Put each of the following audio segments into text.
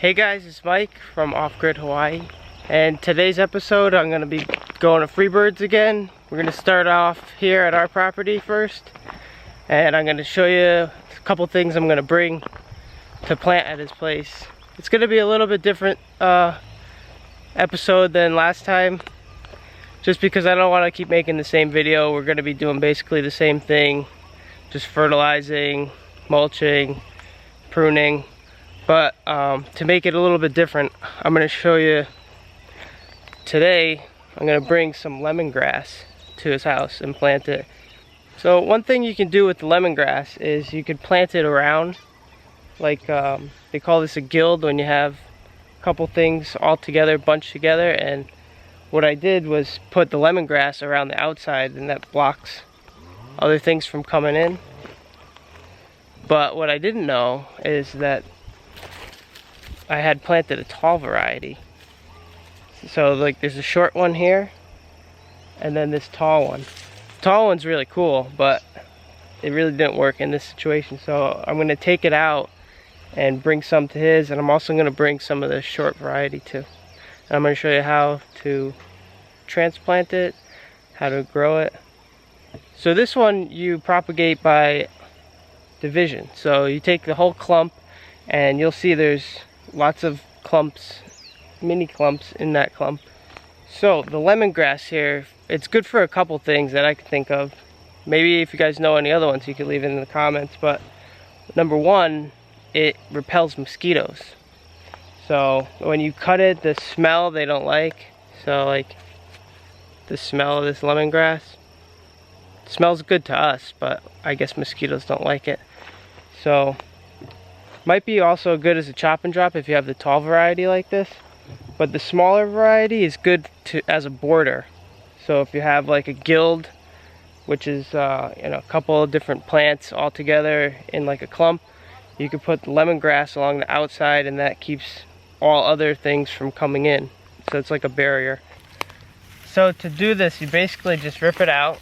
Hey guys, it's Mike from Off-Grid Hawaii, and today's episode I'm going to be going to Freebirds again. We're going to start off here at our property first, and I'm going to show you a couple things I'm going to bring to plant at his place. It's going to be a little bit different episode than last time, just because I don't want to keep making the same video. We're going to be doing basically the same thing, just fertilizing, mulching, pruning. But to make it a little bit different, I'm going to show you today. I'm going to bring some lemongrass to his house and plant it. So one thing you can do with the lemongrass is you could plant it around, like they call this a guild, when you have a couple things all together, bunched together. And what I did was put the lemongrass around the outside, and that blocks other things from coming in. But what I didn't know is that I had planted a tall variety. So like there's a short one here, and then this tall one. The tall one's really cool, but it really didn't work in this situation. So I'm going to take it out and bring some to his, and I'm also going to bring some of the short variety too. And I'm going to show you how to transplant it, how to grow it. So this one you propagate by division. So you take the whole clump, and you'll see there's lots of clumps, mini clumps in that clump. So the lemongrass here, it's good for a couple things that I can think of. Maybe if you guys know any other ones, you can leave it in the comments. But number one, it repels mosquitoes. So when you cut it, the smell they don't like. So like the smell of this lemongrass, it smells good to us, but I guess mosquitoes don't like it. So might be also good as a chop and drop if you have the tall variety like this, but the smaller variety is good as a border. So if you have like a guild, which is a couple of different plants all together in like a clump, you could put the lemongrass along the outside, and that keeps all other things from coming in. So it's like a barrier. So to do this, you basically just rip it out,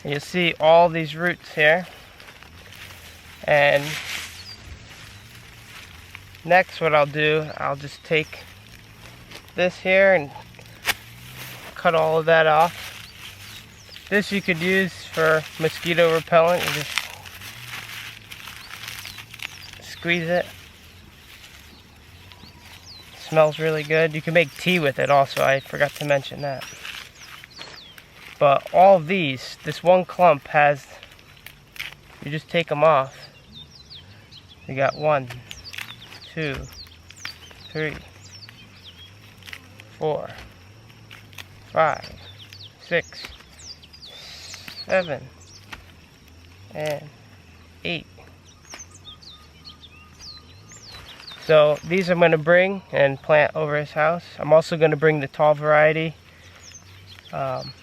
and you'll see all these roots here. And next what I'll do, I'll just take this here and cut all of that off. This you could use for mosquito repellent. You just squeeze it. It smells really good. You can make tea with it also, I forgot to mention that. But all of these, this one clump has, you just take them off. You got 1, 2, 3, 4, 5, 6, 7, and 8. So these I'm going to bring and plant over his house. I'm also going to bring the tall variety. And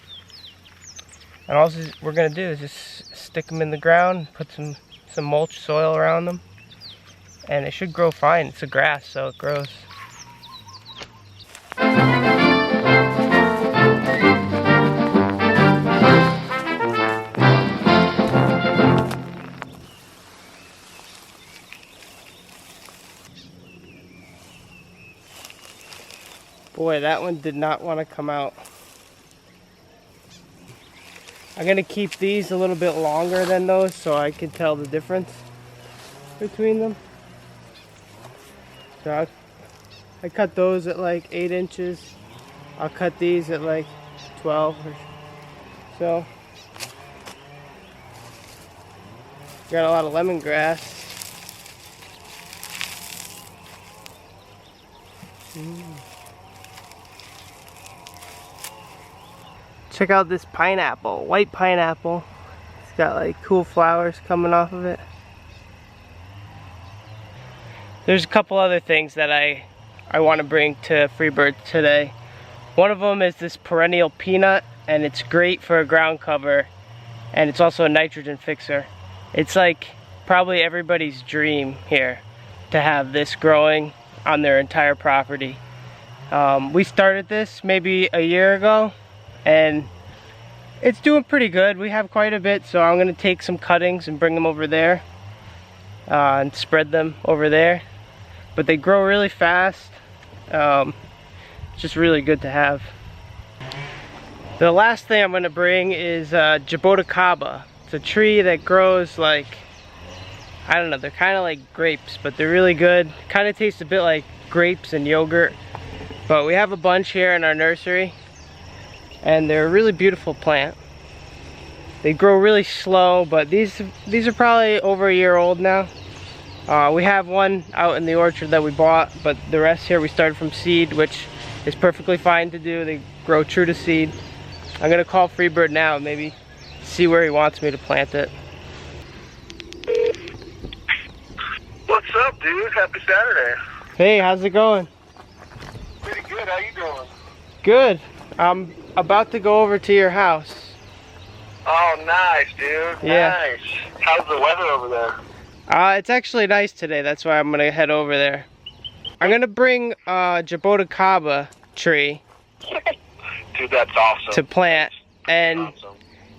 all we're going to do is just stick them in the ground, put some mulch soil around them, and it should grow fine. It's a grass, so it grows. Boy, that one did not want to come out. I'm going to keep these a little bit longer than those so I can tell the difference between them. So I cut those at like 8 inches. I'll cut these at like 12 or so. Got a lot of lemongrass. Check out this pineapple, white pineapple. It's got like cool flowers coming off of it. There's a couple other things that I want to bring to Freebird today. One of them is this Perennial Peanut, and it's great for a ground cover, and it's also a nitrogen fixer. It's like probably everybody's dream here to have this growing on their entire property. We started this maybe a year ago, and it's doing pretty good. We have quite a bit, so I'm going to take some cuttings and bring them over there. and spread them over there. But they grow really fast. It's just really good to have. The last thing I'm gonna bring is Jabuticaba. It's a tree that grows like, I don't know, they're kind of like grapes, but they're really good. Kind of taste a bit like grapes and yogurt. But we have a bunch here in our nursery, and they're a really beautiful plant. They grow really slow, but these are probably over a year old now. We have one out in the orchard that we bought, but the rest here we started from seed, which is perfectly fine to do. They grow true to seed. I'm gonna call Freebird now and maybe see where he wants me to plant it. What's up, dude? Happy Saturday. Hey, how's it going? Pretty good. How you doing? Good. I'm about to go over to your house. Oh, nice, dude. Yeah. Nice. How's the weather over there? It's actually nice today. That's why I'm gonna head over there. I'm gonna bring a Jabuticaba tree Dude, that's awesome. to plant, and Awesome.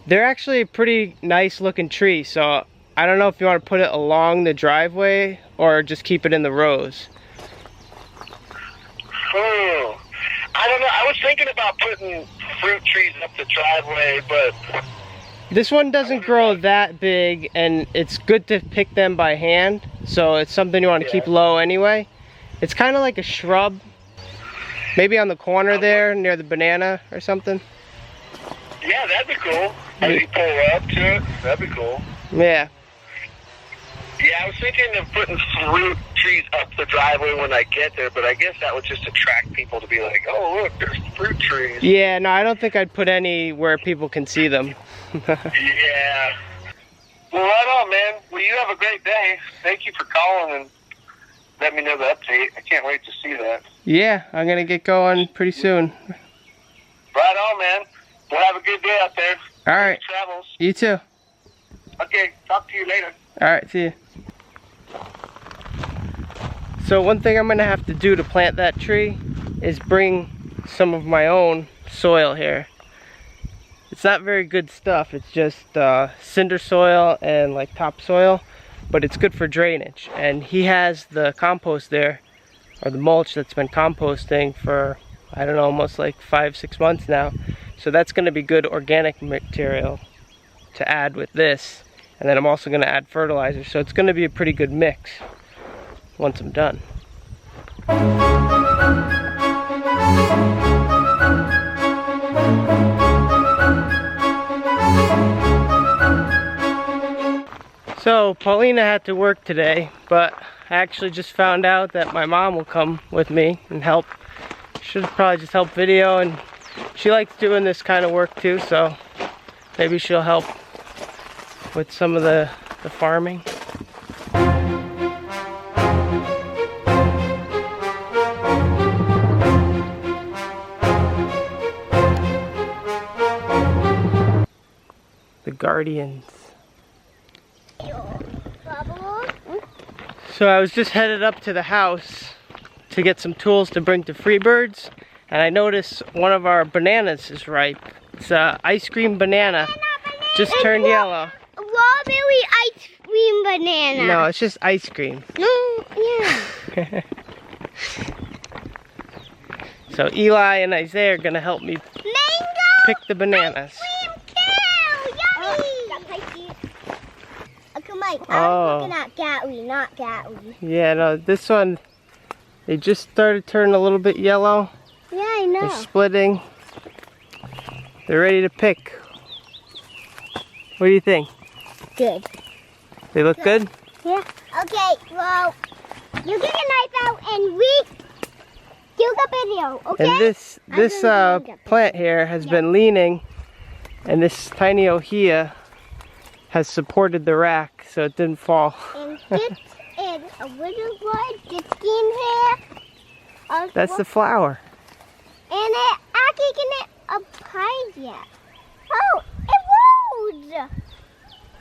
they're actually a pretty nice looking tree, so I don't know if you want to put it along the driveway or just keep it in the rows. I don't know. I was thinking about putting fruit trees up the driveway, but This one doesn't grow that big, and it's good to pick them by hand, so it's something you want to keep low anyway. It's kind of like a shrub, maybe on the corner there near the banana or something. yeah, that'd be cool. As you pull up to it, that'd be cool. Yeah. Yeah, I was thinking of putting fruit trees up the driveway when I get there, but I guess that would just attract people to be like, oh, look, there's fruit trees. Yeah, no, I don't think I'd put any where people can see them. Yeah. Well, right on, man. Well, you have a great day. Thank you for calling and let me know the update. I can't wait to see that. Yeah, I'm gonna get going pretty soon. Right on, man. Well, have a good day out there. All right. Safe travels. You too. Okay, talk to you later. All right, see you. So one thing I'm gonna have to do to plant that tree is bring some of my own soil here. It's not very good stuff. It's just cinder soil and like topsoil, but it's good for drainage. And he has the compost there, or the mulch that's been composting for, I don't know, almost like 5-6 months now. So that's gonna be good organic material to add with this. And then I'm also gonna add fertilizer. So it's gonna be a pretty good mix once I'm done. So Paulina had to work today, but I actually just found out that my mom will come with me and help. Should probably just help video, and she likes doing this kind of work too, so maybe she'll help with some of the farming. The Guardians. So I was just headed up to the house to get some tools to bring to Freebirds, and I noticed one of our bananas is ripe. It's a ice cream banana. Just turned yellow. Strawberry ice cream banana. No, it's just ice cream. No, yeah. So Eli and Isaiah are gonna help me Mango pick the bananas. ice cream too. Yummy. Okay, Mike, I Oh. was looking at Gatly, not Gatly. Yeah, no, this one, they just started turning a little bit yellow. Yeah, I know. They're splitting. They're ready to pick. What do you think? Good. They look good? Yeah. Okay, well, you get a knife out and we do the video, okay? And this plant here has been leaning, and this tiny ohia has supported the rack so it didn't fall. And this is a little wood, this in here. That's the flower. And it actually can a pie yet. Oh, it rolls!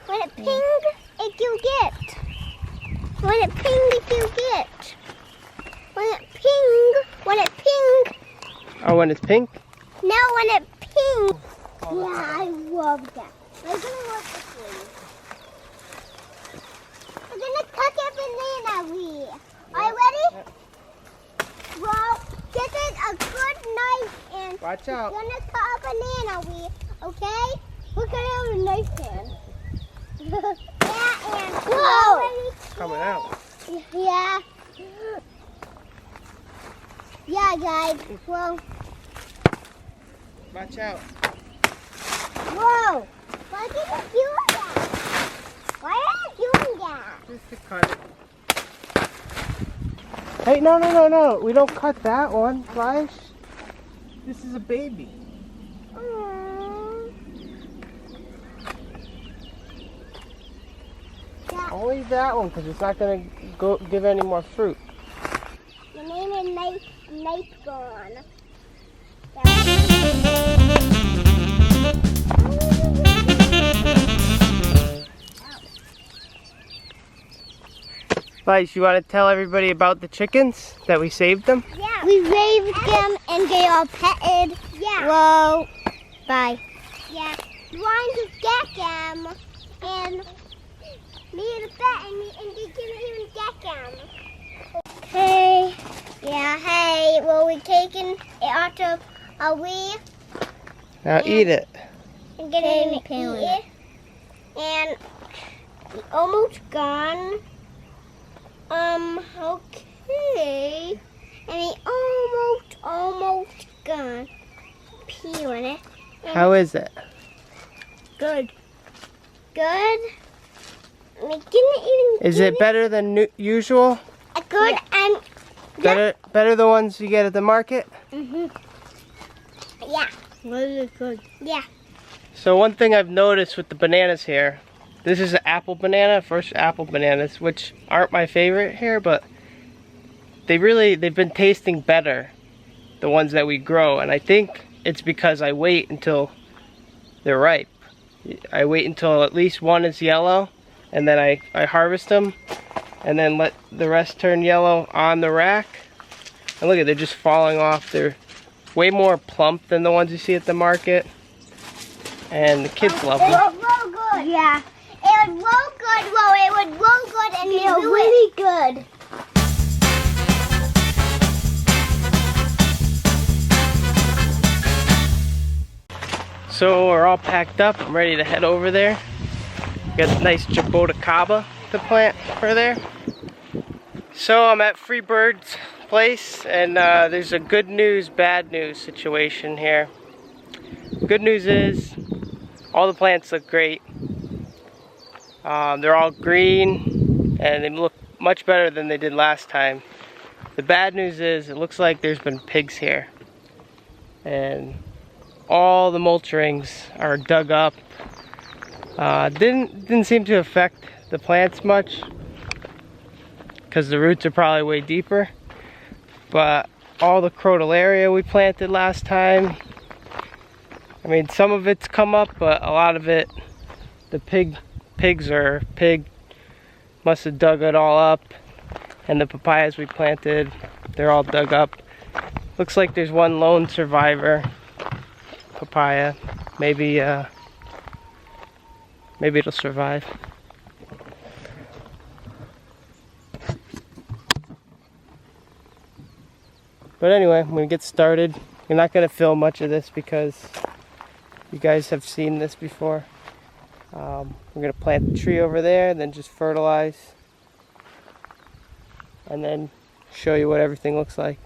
When it ping, it you get. When it ping, it you get. When it ping. Oh, when it's pink? No, when it ping. Yeah, I love that. I'm gonna work this way. I'm gonna cut Watch out. We're gonna cut a banana, okay? We're gonna have a knife hand. Yeah, and whoa! Coming out. Yeah. Yeah, guys. Whoa. Watch out. Whoa! Why did you do that? Why are you doing that? Just to cut it. Hey, no. We don't cut that one, Flash. This is a baby. Yeah. Only that one, because it's not going to give any more fruit. The name is Night Gone. Flash, you want to tell everybody about the chickens that we saved them? Yeah. We raised them and they are petted. Yeah. Whoa. Bye. Yeah. We wanted to get them and made a bet and they didn't even get them. Okay. Yeah, hey, well we taking it out of a wee. Now eat it. And getting it eat. And we almost gone. Okay. And we almost gone. Pee on it. How is it? Good. Good. We didn't even Is it better than usual? good and Better the ones you get at the market? yeah. Really good. Yeah. So one thing I've noticed with the bananas here, this is an apple banana, first apple bananas, which aren't my favorite here, but they've been tasting better, the ones that we grow, and I think it's because I wait until they're ripe. I wait until at least one is yellow, and then I harvest them, and then let the rest turn yellow on the rack. And look at, they're just falling off. They're way more plump than the ones you see at the market, and the kids love them. It was real good. Yeah. It was real good. Well, it was real good and it was really good. So we're all packed up. I'm ready to head over there. Got a nice Jabuticaba to plant for there. So I'm at Freebird's place, and there's a good news, bad news situation here. Good news is all the plants look great. They're all green and they look much better than they did last time. The bad news is it looks like there's been pigs here, and all the mulch rings are dug up. Didn't seem to affect the plants much because the roots are probably way deeper, but all the crotalaria we planted last time, I mean, some of it's come up, but a lot of it, the pig must have dug it all up, and the papayas we planted, they're all dug up. Looks like there's one lone survivor papaya. Maybe it'll survive. But anyway, I'm gonna get started. You're not gonna film much of this because you guys have seen this before. We're gonna plant the tree over there, then just fertilize, and then show you what everything looks like.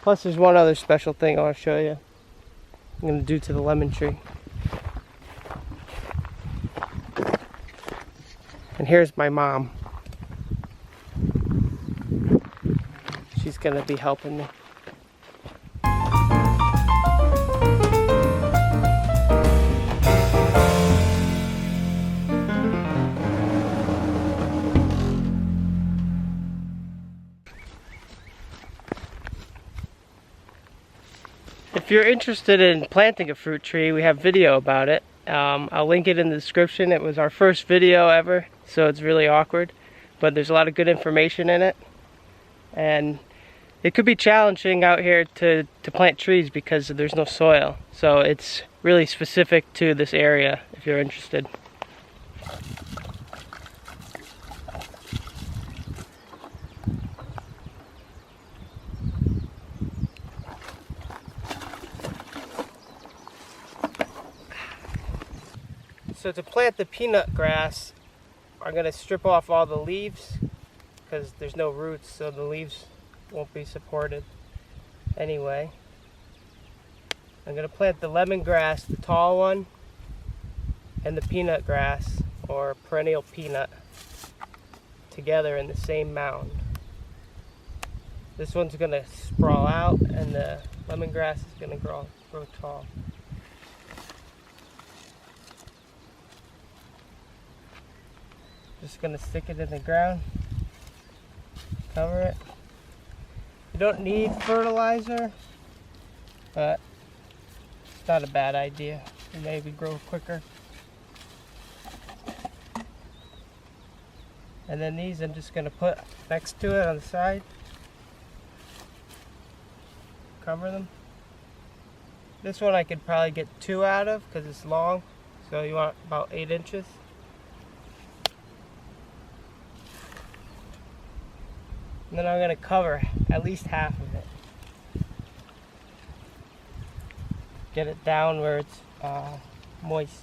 Plus there's one other special thing I want to show you. I'm gonna do to the lemon tree. And here's my mom. She's gonna be helping me. If you're interested in planting a fruit tree, we have video about it. I'll link it in the description. It was our first video ever, so it's really awkward, but there's a lot of good information in it. And it could be challenging out here to plant trees because there's no soil. So it's really specific to this area if you're interested. So to plant the peanut grass, I'm going to strip off all the leaves because there's no roots, so the leaves won't be supported anyway. I'm going to plant the lemongrass, the tall one, and the peanut grass, or perennial peanut, together in the same mound. This one's going to sprawl out, and the lemongrass is going to grow tall. Just going to stick it in the ground, cover it. You don't need fertilizer, but it's not a bad idea. It maybe grow quicker. And then these I'm just going to put next to it on the side. Cover them. This one I could probably get 2 out of because it's long, so you want about 8 inches. And then I'm going to cover at least half of it. Get it down where it's moist.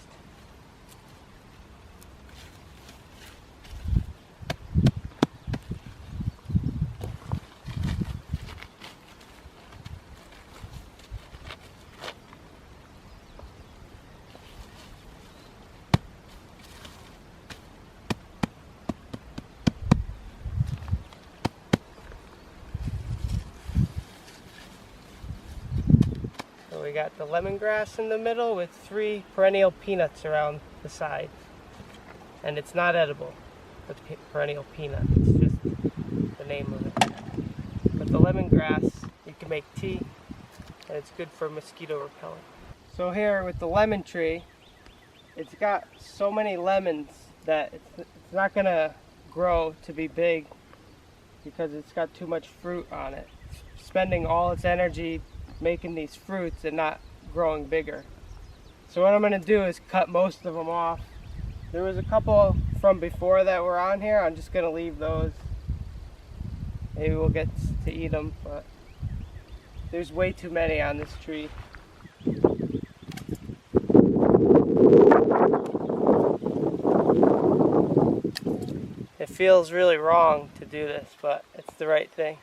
We got the lemongrass in the middle with 3 perennial peanuts around the side. And it's not edible, the perennial peanut. It's just the name of it. But the lemongrass, you can make tea, and it's good for mosquito repellent. So here with the lemon tree, it's got so many lemons that it's not going to grow to be big because it's got too much fruit on it. It's spending all its energy making these fruits and not growing bigger. So what I'm going to do is cut most of them off. There was a couple from before that were on here. I'm just going to leave those. Maybe we'll get to eat them, but there's way too many on this tree. It feels really wrong to do this, but it's the right thing.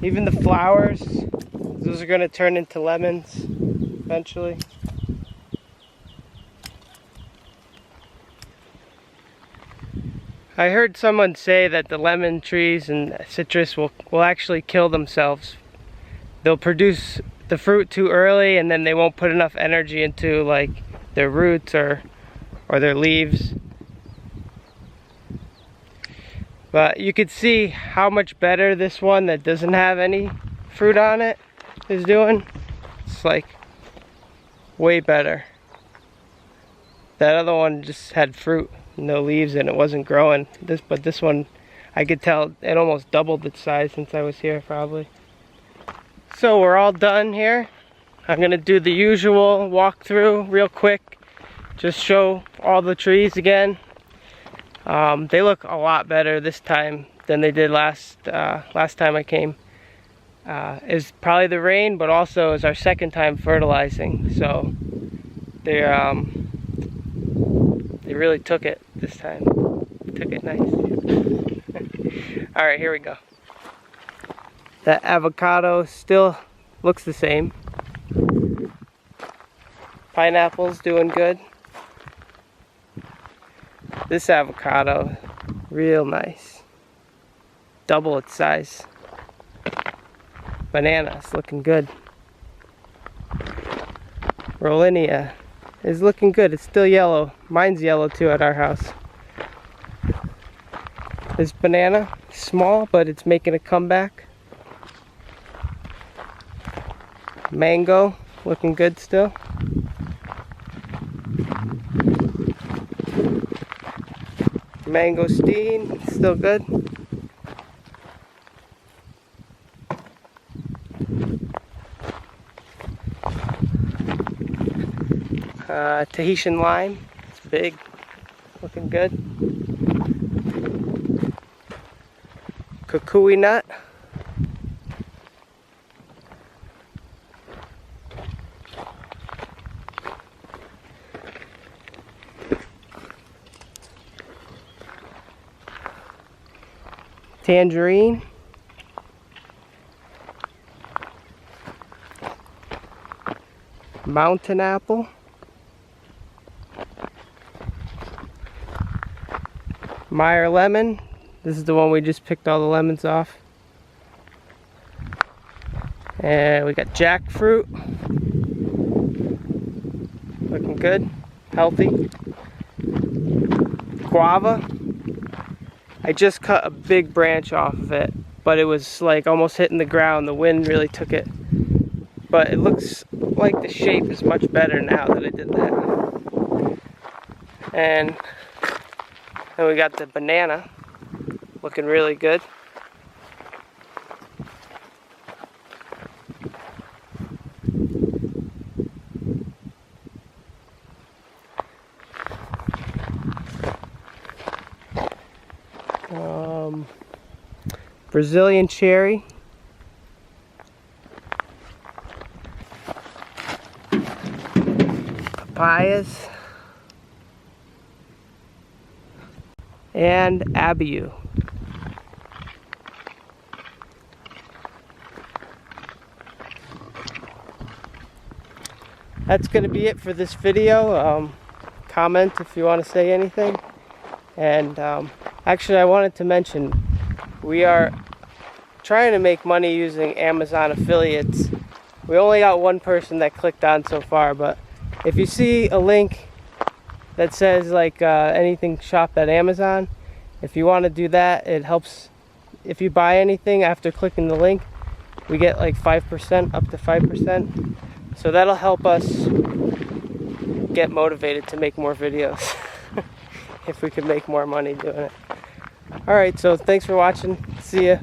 Even the flowers, those are going to turn into lemons eventually. I heard someone say that the lemon trees and citrus will actually kill themselves. They'll produce the fruit too early and then they won't put enough energy into like their roots or their leaves. But you could see how much better this one that doesn't have any fruit on it is doing. It's like way better. That other one just had fruit, no leaves, and it wasn't growing. But this one, I could tell it almost doubled its size since I was here probably. So we're all done here. I'm gonna do the usual walkthrough real quick. Just show all the trees again. They look a lot better this time than they did last time I came. It's probably the rain, but also it's our second time fertilizing, so they really took it this time. Took it nice. All right, here we go. That avocado still looks the same. Pineapple's doing good. This avocado, real nice. Double its size. Banana's looking good. Rollinia is looking good. It's still yellow. Mine's yellow too at our house. This banana, small, but it's making a comeback. Mango, looking good still. Mangosteen, still good. Tahitian lime, it's big, looking good. Kukui nut. tangerine, mountain apple, Meyer lemon. This is the one we just picked all the lemons off. And we got jackfruit. Looking good, healthy. Guava. I just cut a big branch off of it, but it was like almost hitting the ground. The wind really took it. But it looks like the shape is much better now that I did that. And then we got the banana, looking really good. Brazilian cherry. Papayas. And abiu. That's going to be it for this video. Comment if you want to say anything. And actually I wanted to mention, we are trying to make money using Amazon affiliates. We only got one person that clicked on so far, but if you see a link that says like anything shopped at Amazon, if you want to do that, it helps. If you buy anything after clicking the link, we get like 5%, up to 5%. So that'll help us get motivated to make more videos if we could make more money doing it. Alright, so thanks for watching. See ya.